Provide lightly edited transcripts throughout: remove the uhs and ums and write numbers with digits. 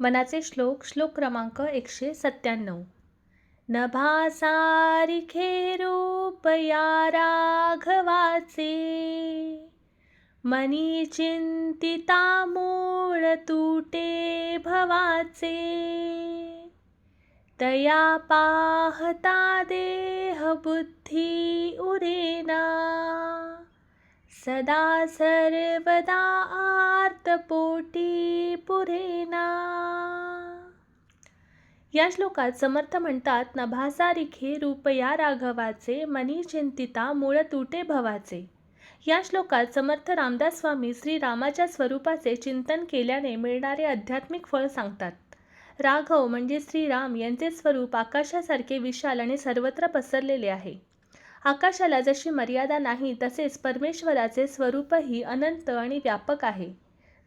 मनाचे श्लोक क्रमांक 197. नभासारिखे रूप या राघवाचे, मनी चिंतिता मूळ तुटे भवाचे. तया पाहता देह बुद्धी उरेना, सदा सर्वदा आर्तपोटी पुरेना. या श्लोकात समर्थ म्हणतात, नभासारिखे रूप या राघवाचे, मनी चिंतिता मूळ तुटे भवाचे. या श्लोकात समर्थ रामदास स्वामी श्री रामाच्या स्वरूपाचे चिंतन केल्याने मिळणारे आध्यात्मिक फळ सांगतात. राघव म्हणजे श्रीराम यांचे स्वरूप आकाशासारखे विशाल आणि सर्वत्र पसरलेले आहे. आकाशाला जशी मर्यादा नाही, तसेच परमेश्वराचे स्वरूपही अनंत आणि व्यापक आहे.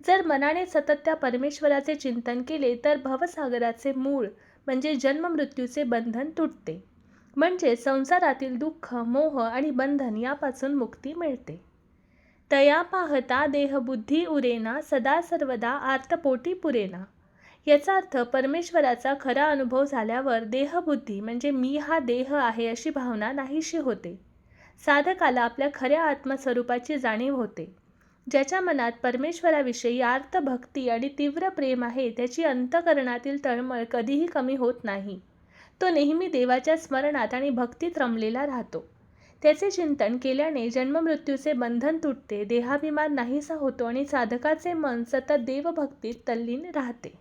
जर मनाने सतत त्या परमेश्वराचे चिंतन केले तर भवसागराचे मूळ म्हणजे जन्ममृत्यूचे बंधन तुटते, म्हणजे संसारातील दुःख, मोह आणि बंधन यापासून मुक्ती मिळते. तया पाहता देह बुद्धी उरेना, सदा सर्वदा आर्तपोटी पुरेना. याचा अर्थ परमेश्वराचा खरा अनुभव झाल्यावर देहबुद्धी म्हणजे मी हा देह आहे अशी भावना नाहीशी होते. साधकाला आपल्या खऱ्या आत्मस्वरूपाची जाणीव होते. ज्याच्या मनात परमेश्वराविषयी आर्त भक्ती आणि तीव्र प्रेम आहे, त्याची अंतःकरणातील तळमळ कधीही कमी होत नाही. तो नेहमी देवाच्या स्मरणात आणि भक्तीत रमलेला राहतो. त्याचे चिंतन केल्याने जन्ममृत्यूचे बंधन तुटते, देहाभिमान नाहीसा होतो आणि साधकाचे मन सतत देवभक्तीत तल्लीन राहते.